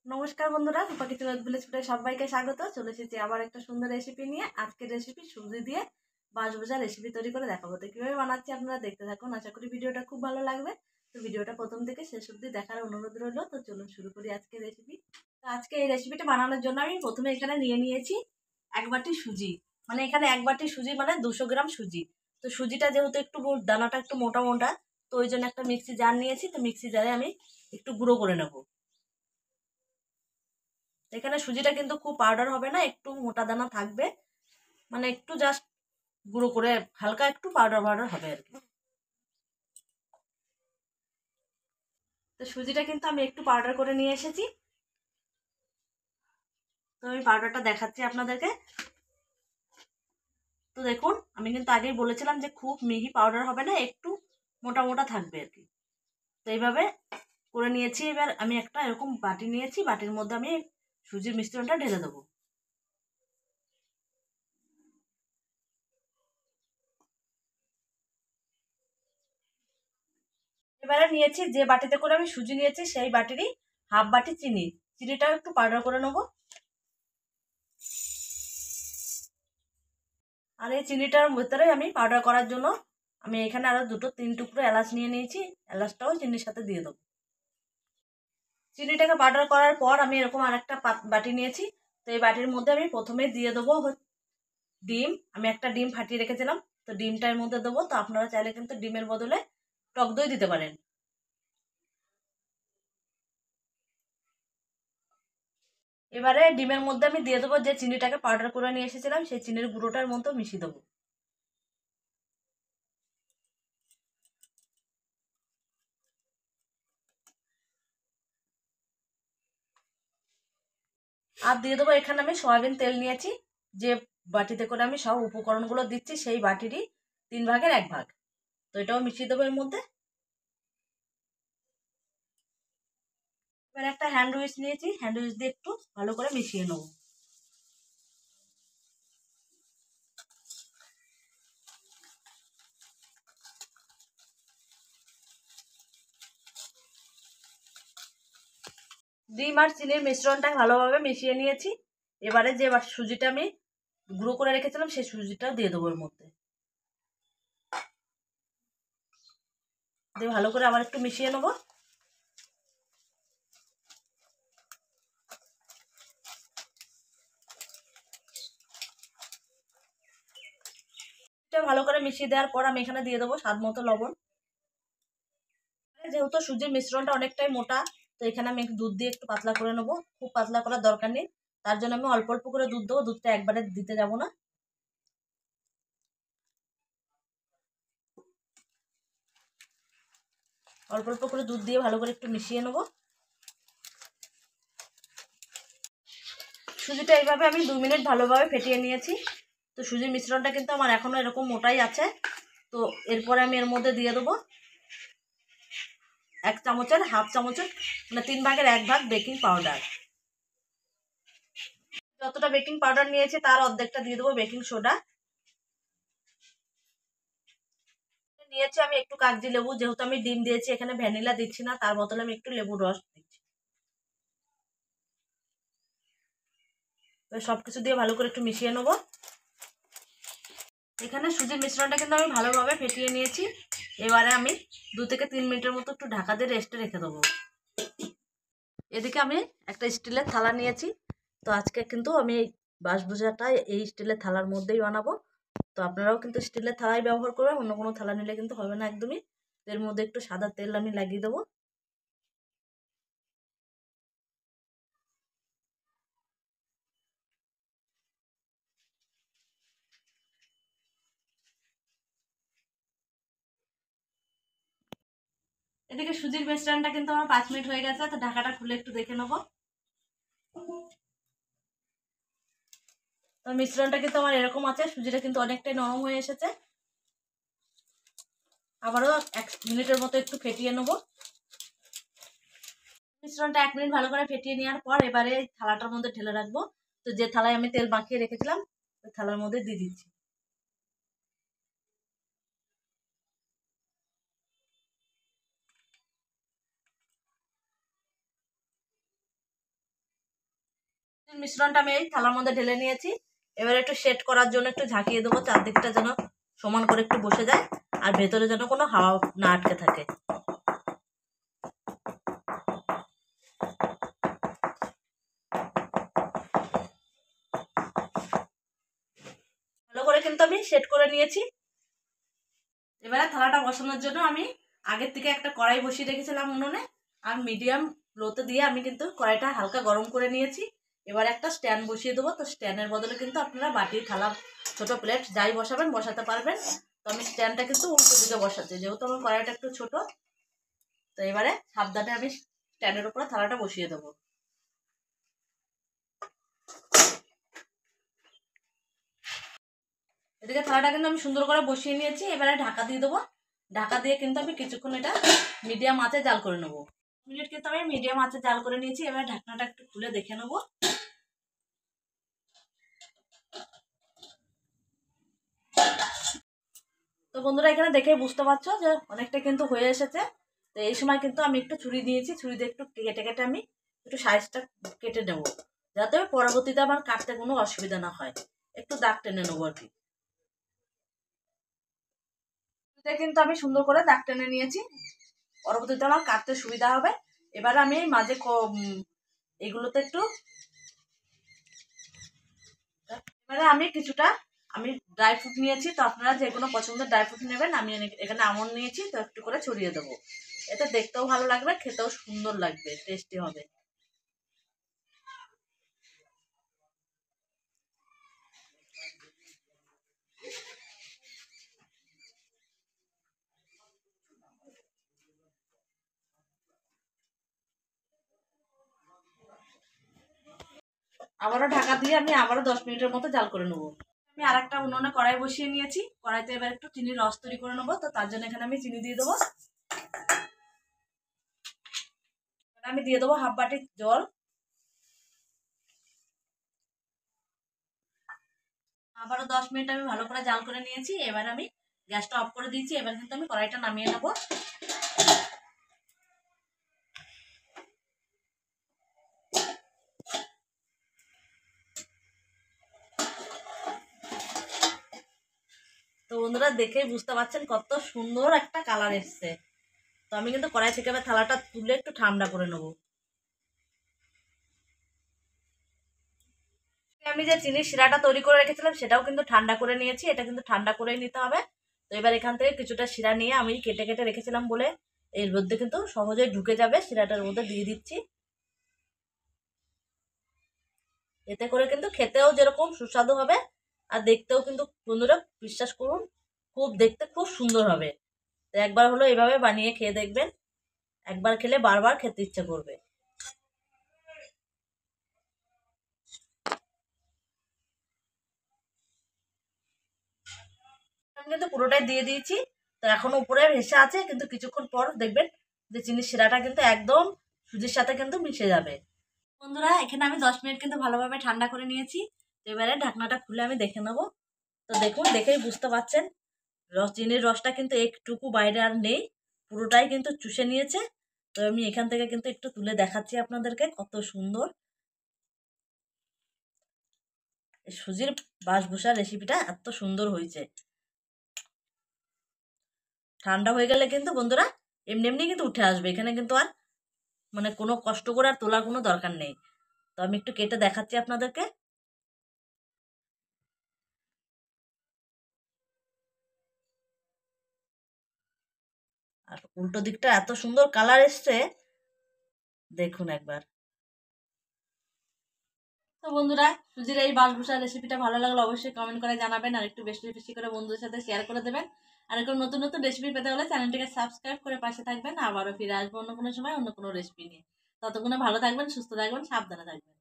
নমস্কার বন্ধুরা, রূপা kitchen with village ফুডে সবাইকে স্বাগত। চলে এসেছি আবার একটা সুন্দর রেসিপি নিয়ে। আজকের রেসিপি সুজি দিয়ে বাঁশ ভাজা রেসিপি তৈরি করে দেখাবো। তো কিভাবে বানাচ্ছি আপনারা দেখতে থাকুন। আশা করি ভিডিওটা খুব ভালো লাগবে। তো ভিডিওটা প্রথম থেকে শেষ অবধি দেখার অনুরোধ রইল। তো চলুন শুরু করি আজকের রেসিপি। তো আজকে এই রেসিপিটা বানানোর জন্য আমি প্রথমে এখানে নিয়ে নিয়েছি এক বাটি সুজি। মানে এখানে এক বাটি সুজি মানে 200 গ্রাম সুজি। তো সুজিটা যেহেতু একটু দানাটা একটু মোটা মোটা, তো ওই জন্য একটা মিক্সি জার নিয়েছি। তো মিক্সি জারে আমি একটু গুঁড়ো করে নেবো। এখানে সুজিটা কিন্তু খুব পাউডার হবে না, একটু মোটা দানা থাকবে, মানে একটু জাস্ট গুঁড়ো করে হালকা একটু পাউডার পাউডার হবে আর কি। তো সুজিটা কিন্তু আমি একটু পাউডার করে নিয়ে এসেছি। তো আমি পাউডারটা দেখাচ্ছি আপনাদেরকে। তো দেখুন, আমি কিন্তু আগেই বলেছিলাম যে খুব মিহি পাউডার হবে না, একটু মোটা মোটা থাকবে আর কি। তো এইভাবে করে নিয়েছি। এবার আমি একটা এরকম বাটি নিয়েছি, বাটির মধ্যে আমি সুজির মিশ্রণটা ঢেলে দেবো। এবারে নিয়েছি যে বাটিতে করে আমি সুজি নিয়েছি সেই বাটিরই হাফ বাটি চিনি। চিনিটাও একটু পাউডার করে নেবো। আর এই চিনিটার ভিতরে আমি পাউডার করার জন্য আমি এখানে আরো 2-3 টুকরো এলাচ নিয়ে নিয়েছি। এলাচটাও চিনির সাথে দিয়ে দেবো। চিনিটাকে পাউডার করার পর আমি এরকম আরেকটা বাটি নিয়েছি। তো এই বাটির মধ্যে আমি প্রথমে দিয়ে দেবো ডিম। আমি একটা ডিম ফাটিয়ে রেখেছিলাম, তো ডিমটার মধ্যে দেবো। তো আপনারা চাইলে কিন্তু ডিমের বদলে টক দই দিতে পারেন। এবারে ডিমের মধ্যে আমি দিয়ে দেবো যে চিনিটাকে পাউডার করে নিয়ে এসেছিলাম, সেই চিনির গুঁড়োটার মতো মিশিয়ে দেবো। আর দিয়ে দেবো এখানে আমি সয়াবিন তেল নিয়েছি। যে বাটিতে করে আমি সব উপকরণগুলো দিচ্ছি সেই বাটিরই 3/1 ভাগ। তো এটাও মিশিয়ে দেবো এর মধ্যে। এবার একটা হ্যান্ড উইচ নিয়েছি, হ্যান্ড উইচ দিয়ে একটু ভালো করে মিশিয়ে নেবো। ডিম আর চিনির মিশ্রণটা ভালোভাবে মিশিয়ে নিয়েছি। এবারে যে সুজিটা আমি গুঁড়ো করে রেখেছিলাম সেই সুজিটাও দিয়ে দেবো এর মধ্যে। দিয়ে ভালো করে আবার একটু মিশিয়ে নেবো। ভালো করে মিশিয়ে দেওয়ার পর আমি এখানে দিয়ে দেবো স্বাদ মতো লবণ। যেহেতু সুজির মিশ্রণটা অনেকটাই মোটা, তো এখানে আমি দুধ দিয়ে একটু পাতলা করে নেবো। খুব পাতলা করার দরকার নেই, তার জন্য আমি অল্প অল্প করে দুধ দেবো। দুধটা একবারে দিতে যাব না। অল্প অল্প করে দুধ দিয়ে ভালো করে একটু মিশিয়ে নেবো। সুজিটা এইভাবে আমি 2 মিনিট ভালোভাবে ফেটিয়ে নিয়েছি। তো সুজির মিশ্রণটা কিন্তু আমার এখনো এরকম মোটাই আছে। তো এরপরে আমি এর মধ্যে দিয়ে দেবো 1 চামচের হাফ চামচের মানে 3/1 ভাগ বেকিং পাউডার। যতটা বেকিং পাউডার নিয়েছি তার অর্ধেকটা দিয়ে দেবো বেকিং সোডা। নিয়েছি আমি একটু কাগজি লেবু, যেহেতু আমি ডিম দিয়েছি এখানে ভ্যানিলা দিচ্ছি না, তার বদলে আমি একটু লেবুর রস দিচ্ছি। সবকিছু দিয়ে ভালো করে একটু মিশিয়ে নেবো। এখানে সুজির মিশ্রণটা কিন্তু আমি ভালোভাবে ফেটিয়ে নিয়েছি। এবারে আমি 2 থেকে 3 মিনিটের মতো একটু ঢাকা দিয়ে রেস্টে রেখে দেবো। এদিকে আমি একটা স্টিলের থালা নিয়েছি। তো আজকে কিন্তু আমি এই বাঁশ ভাজাটা এই স্টিলের থালার মধ্যেই বানাবো। তো আপনারাও কিন্তু স্টিলের থালাই ব্যবহার করবেন, অন্য কোনো থালা নিলে কিন্তু হবে না একদমই। এর মধ্যে একটু সাদা তেল আমি লাগিয়ে দেবো। এদিকে সুজির মিশ্রণটা কিন্তু আমার 5 মিনিট হয়ে গেছে। তো ঢাকাটা খুলে একটু দেখে নেবো। তো মিশ্রণটা কিন্তু আমার এরকম আছে, সুজিটা কিন্তু অনেকটাই নরম হয়ে এসেছে। আবারও 1 মিনিটের মতো একটু ফেটিয়ে নেবো। মিশ্রণটা 1 মিনিট ভালো করে ফেটিয়ে নেওয়ার পর এবারে থালাটার মধ্যে ঢেলে রাখবো। তো যে থালায় আমি তেল মাখিয়ে রেখেছিলাম ওই থালার মধ্যে দিয়ে দিচ্ছি। মিশ্রণটা আমি এই থালার মধ্যে ঢেলে নিয়েছি। এবার একটু সেট করার জন্য একটু ঝাঁকিয়ে দেবো, চারদিকটা যেন সমান করে একটু বসে যায় আর ভেতরে যেন কোনো হাওয়া না আটকে থাকে। ভালো করে কিন্তু আমি সেট করে নিয়েছি। এবারে থালাটা বসানোর জন্য আমি আগের থেকে একটা কড়াই বসিয়ে রেখেছিলাম উনুনে, আর মিডিয়াম লোতে দিয়ে আমি কিন্তু কড়াইটা হালকা গরম করে নিয়েছি। এবার একটা স্ট্যান্ড বসিয়ে দেবো। তো স্ট্যান্ডের বদলে কিন্তু আপনারা বাটি, থালা, ছোট প্লেট যাই বসাবেন বসাতে পারবেন। তো আমি স্ট্যান্ডটা কিন্তু উল্টো দিকে বসাচ্ছি, যেহেতু আমার কড়াইটা একটু ছোট। তো এবারে সাবধানে আমি স্ট্যান্ডের উপরে থালাটা বসিয়ে দেবো। এদিকে থালাটা কিন্তু আমি সুন্দর করে বসিয়ে নিয়েছি। এবারে ঢাকা দিয়ে দেবো। ঢাকা দিয়ে কিন্তু আমি কিছুক্ষণ এটা মিডিয়াম আঁচে জাল করে নেবো। মিনিট কিন্তু আমি মিডিয়াম আঁচে জাল করে নিয়েছি। এবার ঢাকনাটা একটু খুলে দেখে নেবো। তো বন্ধুরা এখানে দেখে বুঝতে পারছো যে অনেকটা কিন্তু হয়ে এসেছে। তো এই সময় কিন্তু আমি একটু ছুরি দিয়েছি, ছুরি দিয়ে একটু কেটে কেটে আমি একটু সাইজটা কেটে নেবো, যাতে পরবর্তীতে আমার কাটতে কোনো অসুবিধা না হয়। একটু দাগ টেনে নেবো আর কি। কিন্তু আমি সুন্দর করে দাগ টেনে নিয়েছি, পরবর্তীতে আমার কাটতে সুবিধা হবে। এবার আমি মাঝে এগুলোতে একটু এবারে আমি কিছুটা ড্রাই ফ্রুট নিয়েছি। তো আপনারা যে কোনো পছন্দের ড্রাই ফ্রুট নেবেন। আমি এখানে আমন্ড নিয়েছি, তো একটু করে ছড়িয়ে দেবো। এতে দেখতেও ভালো লাগবে, খেতেও সুন্দর লাগবে, টেস্টি হবে। আবারও ঢাকা দিয়ে আমি আবারও 10 মিনিটের মতো জাল করে নেবো। আমি আর একটা উনুনে কড়াই বসিয়ে নিয়েছি। কড়াইতে এবার একটু চিনির রস তৈরি করে নেবো। তো তার জন্য এখানে আমি চিনি দিয়ে দেবো। আমি দিয়ে দেবো হাফ বাটি জল। আবারও 10 মিনিট আমি ভালো করে জাল করে নিয়েছি। এবার আমি গ্যাসটা অফ করে দিয়েছি। এবার কিন্তু আমি কড়াইটা নামিয়ে নেবো। তো বন্ধুরা দেখেই বুঝতে পারছেন কত সুন্দর একটা কালার এসছে। তো আমি কিন্তু কড়াই থেকে এবার থালাটা তুলে একটু ঠান্ডা করে নেবো। আমি যে চিনির শিরাটা তৈরি করে রেখেছিলাম সেটাও কিন্তু ঠান্ডা করে নিয়েছি। এটা কিন্তু ঠান্ডা করেই নিতে হবে। তো এবার এখান থেকে কিছুটা শিরা নিয়ে আমি কেটে কেটে রেখেছিলাম বলে এর মধ্যে কিন্তু সহজেই ঢুকে যাবে, শিরাটার মধ্যে দিয়ে দিচ্ছি। এতে করে কিন্তু খেতেও যেরকম সুস্বাদু হবে, আর দেখতেও কিন্তু বন্ধুরা বিশ্বাস করুন দেখতে খুব সুন্দর হবে। তো একবার হলো এভাবে বানিয়ে খেয়ে দেখবেন, একবার খেলে বারবার খেতে ইচ্ছে করবে। আমি কিন্তু পুরোটাই দিয়ে দিয়েছি। তো এখন উপরে ভেসে আছে, কিন্তু কিছুক্ষণ পর দেখবেন যে চিনির শিরাটা কিন্তু একদম সুজির সাথে কিন্তু মিশে যাবে। বন্ধুরা এখানে আমি 10 মিনিট কিন্তু ভালোভাবে ঠান্ডা করে নিয়েছি। তো এবারে ঢাকনাটা খুলে আমি দেখে নেবো। তো দেখুন, দেখেই বুঝতে পারছেন চিনির রসটা কিন্তু একটুকু বাইরে আর নেই, পুরোটাই কিন্তু চুষে নিয়েছে। তো আমি এখান থেকে কিন্তু একটু তুলে দেখাচ্ছি আপনাদেরকে কত সুন্দর সুজির বাসভুষা রেসিপিটা এত সুন্দর হয়েছে। ঠান্ডা হয়ে গেলে কিন্তু বন্ধুরা এমনি এমনি কিন্তু উঠে আসবে, এখানে কিন্তু আর মানে কোনো কষ্ট করে আর তোলার কোনো দরকার নেই। তো আমি একটু কেটে দেখাচ্ছি আপনাদেরকে। আর উল্টো দিকটা এত সুন্দর কালার এসছে, দেখুন একবার। তো বন্ধুরা সুজির এই বাসভুষা রেসিপিটা ভালো লাগলে অবশ্যই কমেন্ট করে জানাবেন, আর একটু বেশি বেশি করে বন্ধুদের সাথে শেয়ার করে দেবেন। আর এরকম নতুন নতুন রেসিপি পেতে হলে চ্যানেলটিকে সাবস্ক্রাইব করে পাশে থাকবেন। আবারও ফিরে আসবো অন্য কোনো সময় অন্য কোনো রেসিপি নিয়ে। ততক্ষণে ভালো থাকবেন, সুস্থ থাকবেন, সাবধানে থাকবেন।